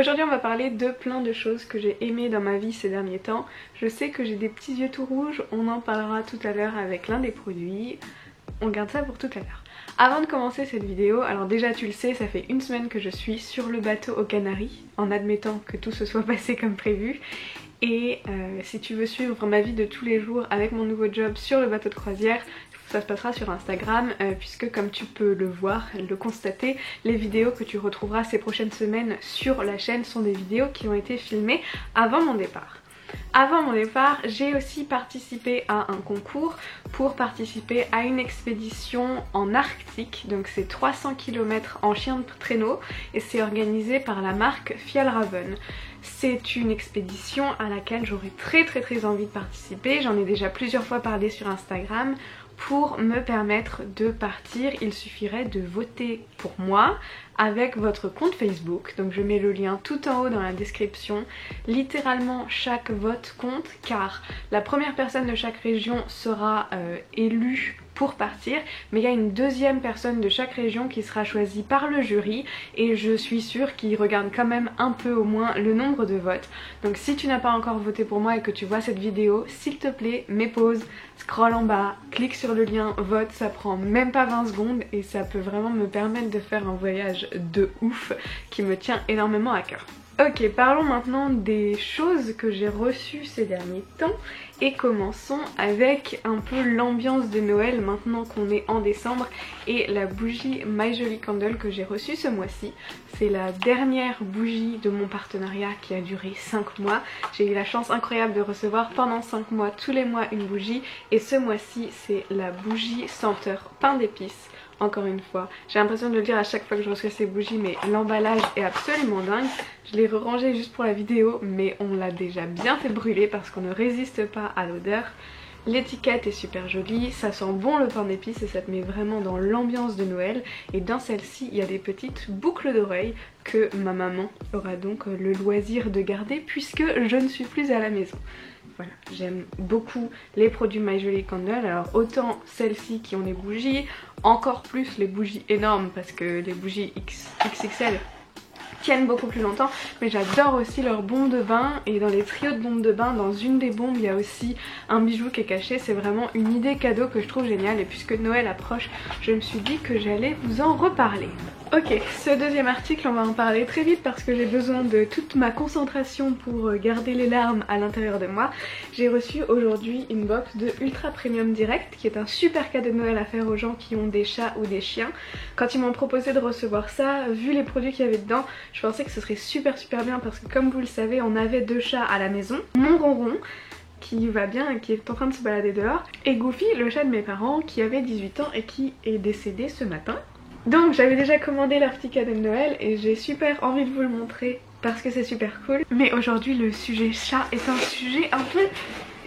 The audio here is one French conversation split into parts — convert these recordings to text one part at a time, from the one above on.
Aujourd'hui on va parler de plein de choses que j'ai aimées dans ma vie ces derniers temps. Je sais que j'ai des petits yeux tout rouges, on en parlera tout à l'heure avec l'un des produits. On garde ça pour tout à l'heure. Avant de commencer cette vidéo, alors déjà tu le sais, ça fait une semaine que je suis sur le bateau aux Canaries, en admettant que tout se soit passé comme prévu. Et si tu veux suivre ma vie de tous les jours avec mon nouveau job sur le bateau de croisière, ça se passera sur Instagram puisque comme tu peux le voir, le constater, les vidéos que tu retrouveras ces prochaines semaines sur la chaîne sont des vidéos qui ont été filmées avant mon départ. Avant mon départ, j'ai aussi participé à un concours pour participer à une expédition en Arctique. Donc c'est 300 km en chien de traîneau et c'est organisé par la marque Fjällräven. C'est une expédition à laquelle j'aurais très envie de participer. J'en ai déjà plusieurs fois parlé sur Instagram. Pour me permettre de partir, il suffirait de voter pour moi avec votre compte Facebook. Donc je mets le lien tout en haut dans la description. Littéralement chaque vote compte car la première personne de chaque région sera élue pour partir, mais il y a une deuxième personne de chaque région qui sera choisie par le jury et je suis sûre qu'ils regardent quand même un peu au moins le nombre de votes. Donc si tu n'as pas encore voté pour moi et que tu vois cette vidéo, s'il te plaît, mets pause, scroll en bas, clique sur le lien, vote, ça prend même pas 20 secondes et ça peut vraiment me permettre de faire un voyage de ouf qui me tient énormément à cœur. Ok, parlons maintenant des choses que j'ai reçues ces derniers temps et commençons avec un peu l'ambiance de Noël maintenant qu'on est en décembre et la bougie My Jolly Candle que j'ai reçue ce mois-ci. C'est la dernière bougie de mon partenariat qui a duré 5 mois. J'ai eu la chance incroyable de recevoir pendant 5 mois, tous les mois, une bougie et ce mois-ci c'est la bougie senteur pain d'épices. Encore une fois, j'ai l'impression de le dire à chaque fois que je reçois ces bougies, mais l'emballage est absolument dingue. Je l'ai rangé juste pour la vidéo, mais on l'a déjà bien fait brûler parce qu'on ne résiste pas à l'odeur. L'étiquette est super jolie, ça sent bon le pain d'épices et ça te met vraiment dans l'ambiance de Noël. Et dans celle-ci, il y a des petites boucles d'oreilles que ma maman aura donc le loisir de garder puisque je ne suis plus à la maison. Voilà, j'aime beaucoup les produits My Jolly Candle, alors autant celles-ci qui ont des bougies, encore plus les bougies énormes parce que les bougies XXL tiennent beaucoup plus longtemps, mais j'adore aussi leurs bombes de bain et dans les trios de bombes de bain, dans une des bombes il y a aussi un bijou qui est caché, c'est vraiment une idée cadeau que je trouve géniale et puisque Noël approche, je me suis dit que j'allais vous en reparler. Ok, ce deuxième article on va en parler très vite parce que j'ai besoin de toute ma concentration pour garder les larmes à l'intérieur de moi. J'ai reçu aujourd'hui une box de Ultra Premium Direct qui est un super cadeau de Noël à faire aux gens qui ont des chats ou des chiens. Quand ils m'ont proposé de recevoir ça, vu les produits qu'il y avait dedans, je pensais que ce serait super bien parce que comme vous le savez on avait 2 chats à la maison. Mon ronron qui va bien et qui est en train de se balader dehors et Goofy, le chat de mes parents qui avait 18 ans et qui est décédé ce matin. Donc j'avais déjà commandé leur petit cadeau de Noël et j'ai super envie de vous le montrer parce que c'est super cool. Mais aujourd'hui le sujet chat est un sujet un peu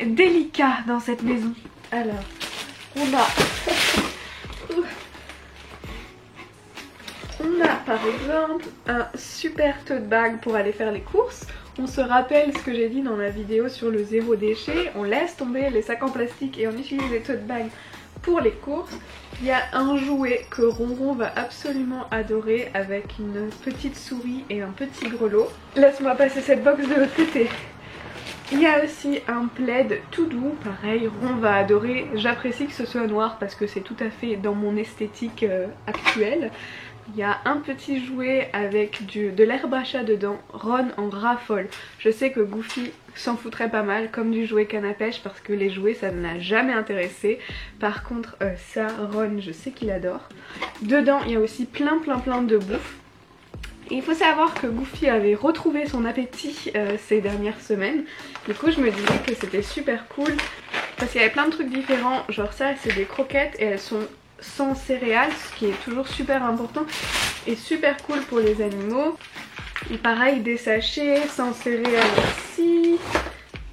délicat dans cette maison. Alors on a par exemple un super tote bag pour aller faire les courses. On se rappelle ce que j'ai dit dans la vidéo sur le zéro déchet, on laisse tomber les sacs en plastique et on utilise les tote bags pour les courses. Il y a un jouet que Ronron va absolument adorer avec une petite souris et un petit grelot. Laisse-moi passer cette box de l'autre côté. Il y a aussi un plaid tout doux, pareil, Ron va adorer. J'apprécie que ce soit noir parce que c'est tout à fait dans mon esthétique actuelle. Il y a un petit jouet avec de l'herbe à chat dedans, Ron en raffole. Je sais que Goofy s'en foutrait pas mal comme du jouet canne à pêche parce que les jouets ça ne l'a jamais intéressé. Par contre ça, Ron, je sais qu'il adore. Dedans il y a aussi plein de bouffe. Et il faut savoir que Goofy avait retrouvé son appétit ces dernières semaines. Du coup je me disais que c'était super cool parce qu'il y avait plein de trucs différents. Genre ça c'est des croquettes et elles sont sans céréales, ce qui est toujours super important et super cool pour les animaux. Et pareil des sachets sans céréales aussi,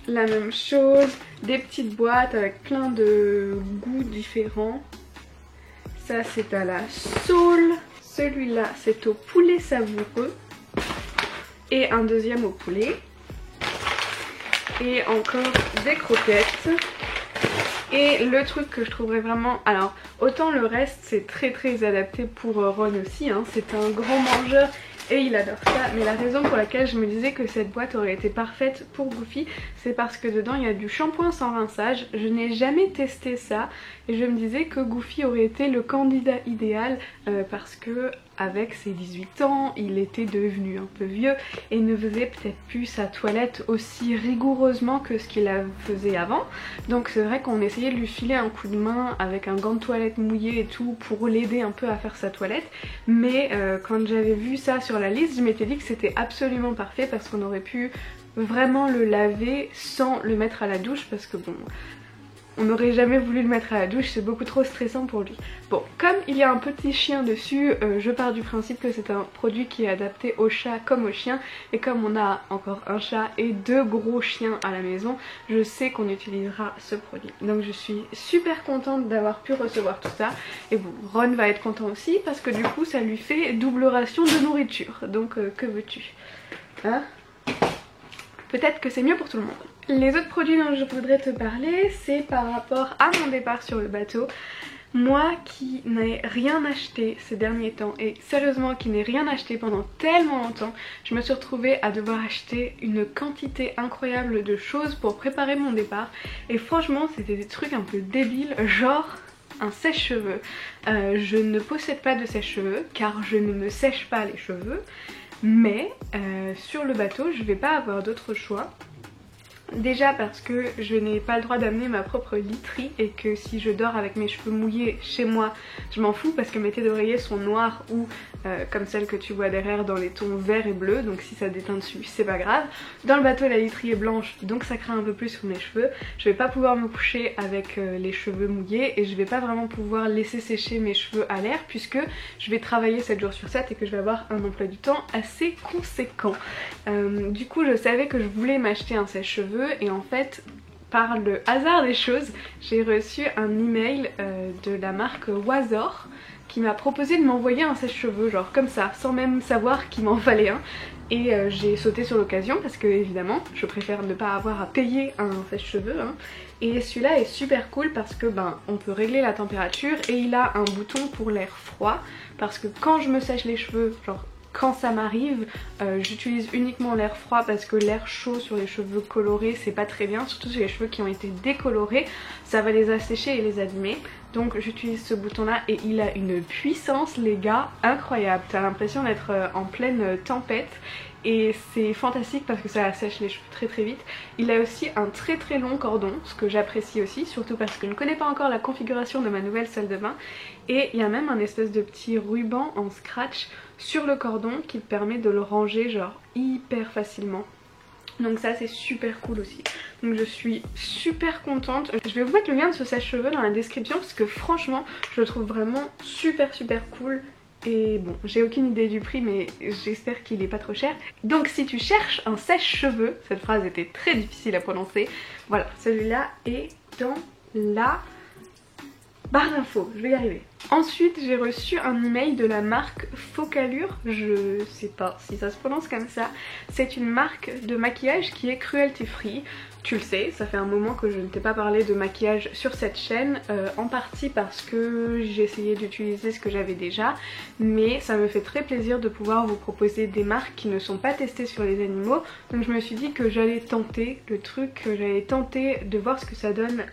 la même chose, des petites boîtes avec plein de goûts différents. Ça c'est à la saule, celui-là c'est au poulet savoureux et un deuxième au poulet. Et encore des croquettes. Et le truc que je trouverais vraiment... Alors autant le reste c'est très adapté pour Ron aussi, hein. C'est un grand mangeur et il adore ça. Mais la raison pour laquelle je me disais que cette boîte aurait été parfaite pour Goofy, c'est parce que dedans il y a du shampoing sans rinçage. Je n'ai jamais testé ça et je me disais que Goofy aurait été le candidat idéal parce que avec ses 18 ans, il était devenu un peu vieux et ne faisait peut-être plus sa toilette aussi rigoureusement que ce qu'il la faisait avant. Donc c'est vrai qu'on essayait de lui filer un coup de main avec un gant de toilette mouillé et tout pour l'aider un peu à faire sa toilette. Mais quand j'avais vu ça sur la liste, je m'étais dit que c'était absolument parfait parce qu'on aurait pu vraiment le laver sans le mettre à la douche parce que bon... on n'aurait jamais voulu le mettre à la douche, c'est beaucoup trop stressant pour lui. Bon, comme il y a un petit chien dessus, je pars du principe que c'est un produit qui est adapté au chat comme au chien. Et comme on a encore un chat et 2 gros chiens à la maison, je sais qu'on utilisera ce produit. Donc je suis super contente d'avoir pu recevoir tout ça. Et bon, Ron va être content aussi parce que du coup ça lui fait double ration de nourriture. Donc que veux-tu, hein? Peut-être que c'est mieux pour tout le monde. Les autres produits dont je voudrais te parler, c'est par rapport à mon départ sur le bateau. Moi qui n'ai rien acheté ces derniers temps et sérieusement qui n'ai rien acheté pendant tellement longtemps, je me suis retrouvée à devoir acheter une quantité incroyable de choses pour préparer mon départ. Et franchement c'était des trucs un peu débiles, genre un sèche-cheveux. Je ne possède pas de sèche-cheveux car je ne me sèche pas les cheveux. Mais sur le bateau je vais pas avoir d'autre choix. Déjà parce que je n'ai pas le droit d'amener ma propre literie et que si je dors avec mes cheveux mouillés chez moi, je m'en fous parce que mes têtes d'oreiller sont noires ou comme celle que tu vois derrière dans les tons vert et bleu, donc si ça déteint dessus c'est pas grave. Dans le bateau la literie est blanche donc ça craint un peu plus sur mes cheveux. Je vais pas pouvoir me coucher avec les cheveux mouillés et je vais pas vraiment pouvoir laisser sécher mes cheveux à l'air puisque je vais travailler 7 jours sur 7 et que je vais avoir un emploi du temps assez conséquent. Du coup je savais que je voulais m'acheter un sèche-cheveux et en fait par le hasard des choses j'ai reçu un email de la marque Wazor qui m'a proposé de m'envoyer un sèche-cheveux genre comme ça sans même savoir qu'il m'en fallait un et j'ai sauté sur l'occasion parce que évidemment je préfère ne pas avoir à payer un sèche-cheveux hein. Et celui-là est super cool parce que on peut régler la température et il a un bouton pour l'air froid parce que quand je me sèche les cheveux genre quand ça m'arrive, j'utilise uniquement l'air froid parce que l'air chaud sur les cheveux colorés c'est pas très bien, surtout sur les cheveux qui ont été décolorés, ça va les assécher et les abîmer. Donc j'utilise ce bouton là et il a une puissance les gars incroyable, t'as l'impression d'être en pleine tempête et c'est fantastique parce que ça assèche les cheveux très très vite. Il a aussi un très très long cordon, ce que j'apprécie aussi, surtout parce que je ne connais pas encore la configuration de ma nouvelle salle de bain. Et il y a même un espèce de petit ruban en scratch sur le cordon qui permet de le ranger genre hyper facilement. Donc ça c'est super cool aussi. Donc je suis super contente. Je vais vous mettre le lien de ce sèche-cheveux dans la description parce que franchement je le trouve vraiment super cool. Et bon, j'ai aucune idée du prix mais j'espère qu'il est pas trop cher. Donc si tu cherches un sèche-cheveux, cette phrase était très difficile à prononcer, voilà, celui-là est dans la barre d'infos, je vais y arriver. Ensuite j'ai reçu un email de la marque Focallure, je sais pas si ça se prononce comme ça. C'est une marque de maquillage qui est cruelty free. Tu le sais, ça fait un moment que je ne t'ai pas parlé de maquillage sur cette chaîne, en partie parce que j'ai essayé d'utiliser ce que j'avais déjà, mais ça me fait très plaisir de pouvoir vous proposer des marques qui ne sont pas testées sur les animaux. Donc je me suis dit que j'allais tenter le truc, que j'allais tenter de voir ce que ça donne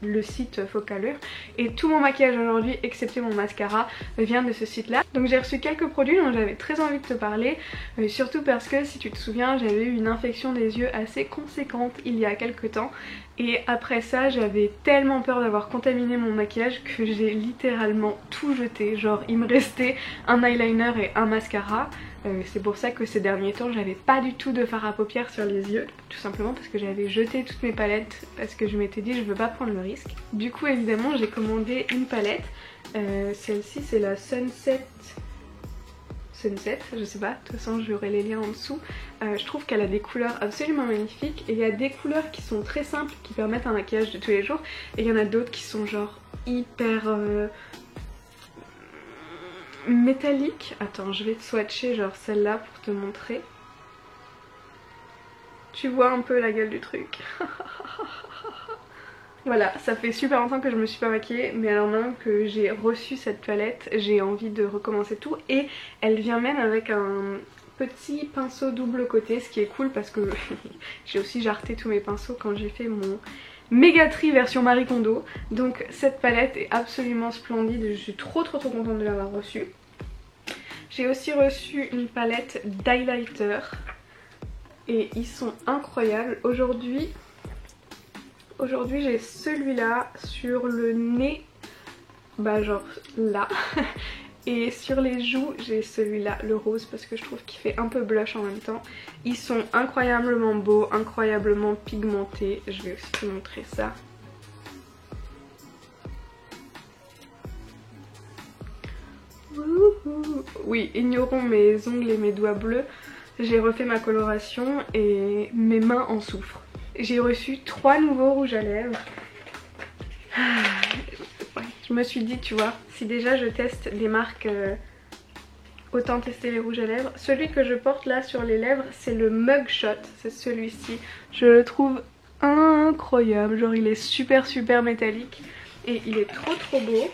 le site Focallure et tout mon maquillage aujourd'hui excepté mon mascara vient de ce site là. Donc j'ai reçu quelques produits dont j'avais très envie de te parler, surtout parce que si tu te souviens j'avais eu une infection des yeux assez conséquente il y a quelques temps et après ça j'avais tellement peur d'avoir contaminé mon maquillage que j'ai littéralement tout jeté, genre il me restait un eyeliner et un mascara. C'est pour ça que ces derniers temps j'avais pas du tout de fard à paupières sur les yeux, tout simplement parce que j'avais jeté toutes mes palettes parce que je m'étais dit je veux pas prendre le risque. Du coup évidemment j'ai commandé une palette, celle-ci c'est la Sunset, je sais pas, de toute façon j'aurai les liens en dessous. Je trouve qu'elle a des couleurs absolument magnifiques et il y a des couleurs qui sont très simples qui permettent un maquillage de tous les jours et il y en a d'autres qui sont genre hyper métallique. Attends, je vais te swatcher genre celle-là pour te montrer. Tu vois un peu la gueule du truc. Voilà, ça fait super longtemps que je me suis pas maquillée, mais alors maintenant que j'ai reçu cette palette, j'ai envie de recommencer tout. Et elle vient même avec un petit pinceau double côté, ce qui est cool parce que j'ai aussi jarté tous mes pinceaux quand j'ai fait mon méga tri version Marie Kondo. Donc cette palette est absolument splendide et je suis trop contente de l'avoir reçue. J'ai aussi reçu une palette d'highlighter et ils sont incroyables. Aujourd'hui j'ai celui-là sur le nez, bah genre là. Et sur les joues, j'ai celui-là, le rose, parce que je trouve qu'il fait un peu blush en même temps. Ils sont incroyablement beaux, incroyablement pigmentés. Je vais aussi te montrer ça. Oui, ignorons mes ongles et mes doigts bleus. J'ai refait ma coloration et mes mains en souffrent. J'ai reçu 3 nouveaux rouges à lèvres. Je me suis dit, tu vois, si déjà je teste des marques, autant tester les rouges à lèvres. Celui que je porte là sur les lèvres, c'est le Mugshot, c'est celui-ci. Je le trouve incroyable, genre il est super métallique et il est trop beau.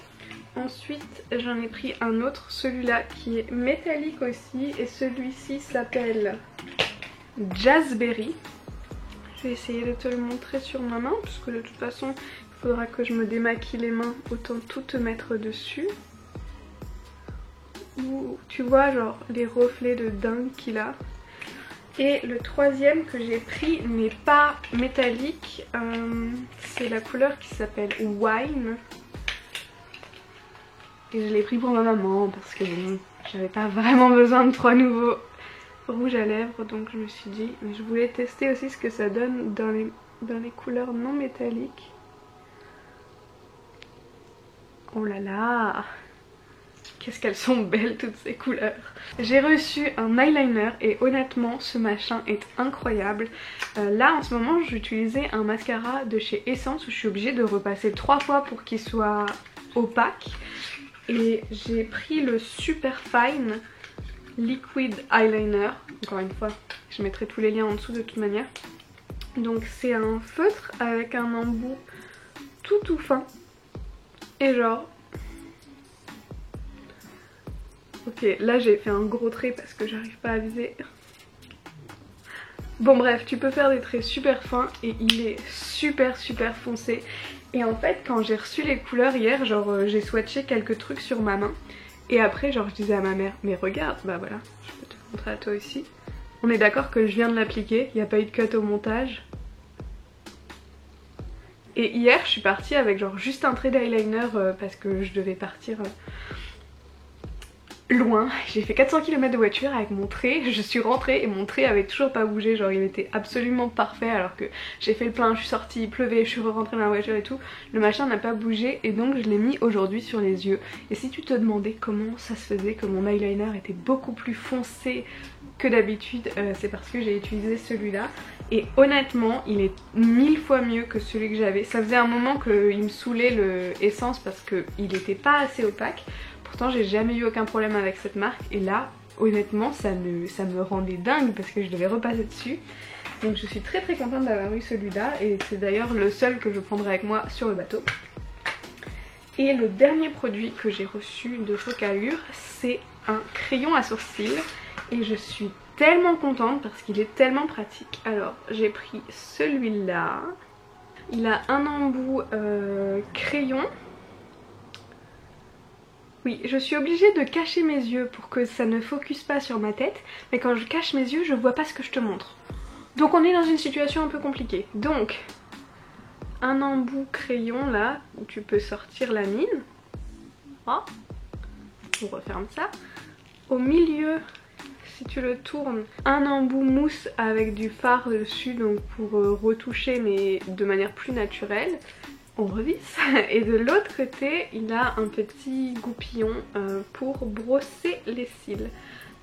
Ensuite j'en ai pris un autre, celui-là qui est métallique aussi, et celui-ci s'appelle Jazzberry. Je vais essayer de te le montrer sur ma main parce que de toute façon il faudra que je me démaquille les mains, autant tout te mettre dessus. Ouh, tu vois genre les reflets de dingue qu'il a. Et le troisième que j'ai pris n'est pas métallique, c'est la couleur qui s'appelle Wine. Et je l'ai pris pour ma maman parce que bon, j'avais pas vraiment besoin de 3 nouveaux rouges à lèvres, donc je me suis dit, mais je voulais tester aussi ce que ça donne dans les couleurs non métalliques. Oh là là, qu'est-ce qu'elles sont belles toutes ces couleurs. J'ai reçu un eyeliner et honnêtement ce machin est incroyable. Là en ce moment j'utilisais un mascara de chez Essence où je suis obligée de repasser 3 fois pour qu'il soit opaque. Et j'ai pris le Super Fine Liquid Eyeliner. Encore une fois, je mettrai tous les liens en dessous de toute manière. Donc c'est un feutre avec un embout tout fin. Et genre... Ok, là j'ai fait un gros trait parce que j'arrive pas à viser. Bon bref, tu peux faire des traits super fins et il est super foncé. Et en fait quand j'ai reçu les couleurs hier, genre j'ai swatché quelques trucs sur ma main. Et après genre je disais à ma mère, mais regarde, bah voilà, je peux te montrer à toi aussi. On est d'accord que je viens de l'appliquer, il n'y a pas eu de cut au montage. Et hier je suis partie avec genre juste un trait d'eyeliner parce que je devais partir loin. J'ai fait 400 km de voiture avec mon trait, je suis rentrée et mon trait avait toujours pas bougé, genre il était absolument parfait alors que j'ai fait le plein, je suis sortie, il pleuvait, je suis rentrée dans la voiture et tout. Le machin n'a pas bougé et donc je l'ai mis aujourd'hui sur les yeux. Et si tu te demandais comment ça se faisait que mon eyeliner était beaucoup plus foncé que d'habitude, c'est parce que j'ai utilisé celui-là. Et honnêtement il est 1000 fois mieux que celui que j'avais. Ça faisait un moment qu'il me saoulait le Essence parce qu'il était pas assez opaque. Pourtant j'ai jamais eu aucun problème avec cette marque et là honnêtement ça me rendait dingue parce que je devais repasser dessus. Donc je suis très contente d'avoir eu celui-là et c'est d'ailleurs le seul que je prendrai avec moi sur le bateau. Et le dernier produit que j'ai reçu de Focallure, c'est un crayon à sourcils et je suis tellement contente parce qu'il est tellement pratique. Alors j'ai pris celui-là, il a un embout crayon. Oui, je suis obligée de cacher mes yeux pour que ça ne focus pas sur ma tête, mais quand je cache mes yeux, je vois pas ce que je te montre. Donc on est dans une situation un peu compliquée. Donc, un embout crayon là, où tu peux sortir la mine. Oh, on referme ça. Au milieu, si tu le tournes, un embout mousse avec du fard dessus, donc pour retoucher mais de manière plus naturelle. On revisse. Et de l'autre côté il a un petit goupillon pour brosser les cils.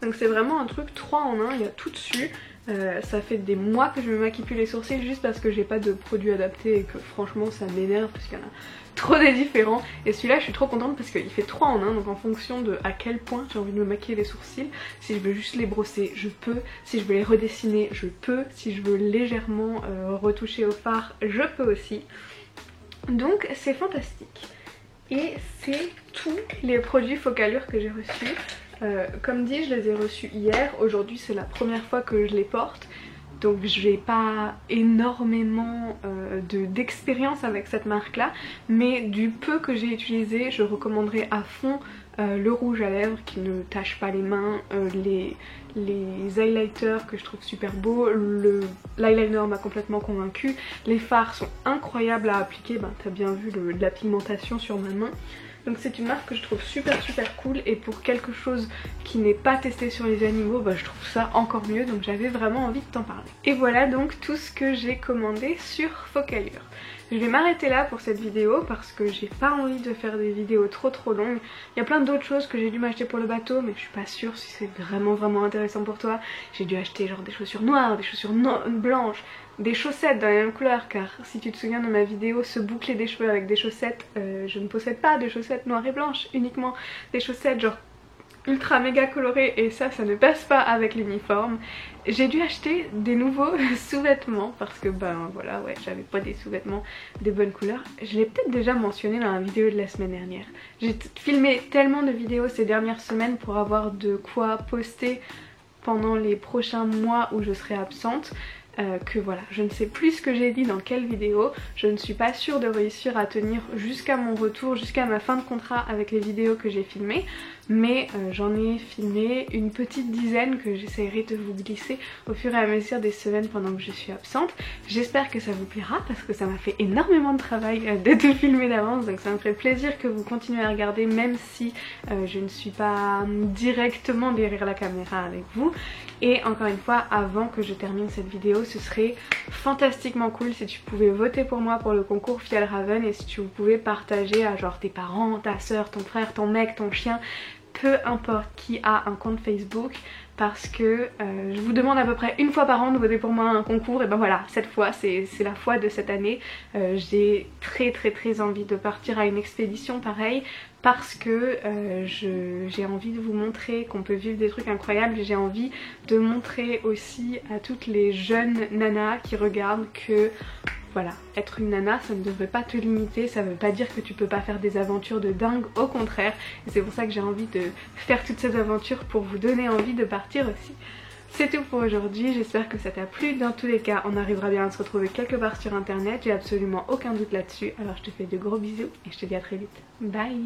Donc c'est vraiment un truc 3 en 1, il y a tout dessus. Ça fait des mois que je me maquille plus les sourcils juste parce que j'ai pas de produit adapté et que franchement ça m'énerve parce qu'il y en a trop des différents. Et celui-là je suis trop contente parce qu'il fait 3 en 1, donc en fonction de à quel point j'ai envie de me maquiller les sourcils, si je veux juste les brosser je peux, si je veux les redessiner je peux, si je veux légèrement retoucher au fard je peux aussi. Donc c'est fantastique. Et c'est tous les produits Focallure que j'ai reçus. Comme dit, je les ai reçus hier. Aujourd'hui c'est la première fois que je les porte. Donc j'ai pas énormément d'expérience avec cette marque là, mais du peu que j'ai utilisé, je recommanderais à fond le rouge à lèvres qui ne tache pas les mains, les highlighters que je trouve super beaux, l'eyeliner m'a complètement convaincue, les fards sont incroyables à appliquer, ben t'as bien vu de la pigmentation sur ma main. Donc c'est une marque que je trouve super cool, et pour quelque chose qui n'est pas testé sur les animaux, bah, je trouve ça encore mieux, donc j'avais vraiment envie de t'en parler. Et voilà donc tout ce que j'ai commandé sur Focallure. Je vais m'arrêter là pour cette vidéo parce que j'ai pas envie de faire des vidéos trop longues. Il y a plein d'autres choses que j'ai dû m'acheter pour le bateau, mais je suis pas sûre si c'est vraiment intéressant pour toi. J'ai dû acheter genre des chaussures noires, des chaussures blanches, des chaussettes dans la même couleur, car si tu te souviens de ma vidéo se boucler des cheveux avec des chaussettes, je ne possède pas de chaussettes noires et blanches, uniquement des chaussettes genre ultra méga colorées, et ça ne passe pas avec l'uniforme. J'ai dû acheter des nouveaux sous-vêtements parce que ben voilà, ouais, j'avais pas des sous-vêtements des bonnes couleurs. Je l'ai peut-être déjà mentionné dans la vidéo de la semaine dernière. J'ai filmé tellement de vidéos ces dernières semaines pour avoir de quoi poster pendant les prochains mois où je serai absente, que voilà, je ne sais plus ce que j'ai dit dans quelle vidéo. Je ne suis pas sûre de réussir à tenir jusqu'à mon retour, jusqu'à ma fin de contrat avec les vidéos que j'ai filmées, mais j'en ai filmé une petite dizaine que j'essaierai de vous glisser au fur et à mesure des semaines pendant que je suis absente. J'espère que ça vous plaira parce que ça m'a fait énormément de travail de tout filmer d'avance, donc ça me ferait plaisir que vous continuez à regarder même si je ne suis pas directement derrière la caméra avec vous. Et encore une fois, avant que je termine cette vidéo, ce serait fantastiquement cool si tu pouvais voter pour moi pour le concours Fjällräven, et si tu pouvais partager à genre tes parents, ta soeur, ton frère, ton mec, ton chien, peu importe qui a un compte Facebook, parce que je vous demande à peu près une fois par an de voter pour moi à un concours. Et ben voilà, cette fois c'est la fois de cette année. J'ai très envie de partir à une expédition pareille, parce que j'ai envie de vous montrer qu'on peut vivre des trucs incroyables. J'ai envie de montrer aussi à toutes les jeunes nanas qui regardent que voilà, être une nana ça ne devrait pas te limiter, ça veut pas dire que tu peux pas faire des aventures de dingue, au contraire. Et c'est pour ça que j'ai envie de faire toutes ces aventures pour vous donner envie de partir aussi. C'est tout pour aujourd'hui, j'espère que ça t'a plu. Dans tous les cas, on arrivera bien à se retrouver quelque part sur internet, j'ai absolument aucun doute là-dessus. Alors je te fais de gros bisous et je te dis à très vite. Bye!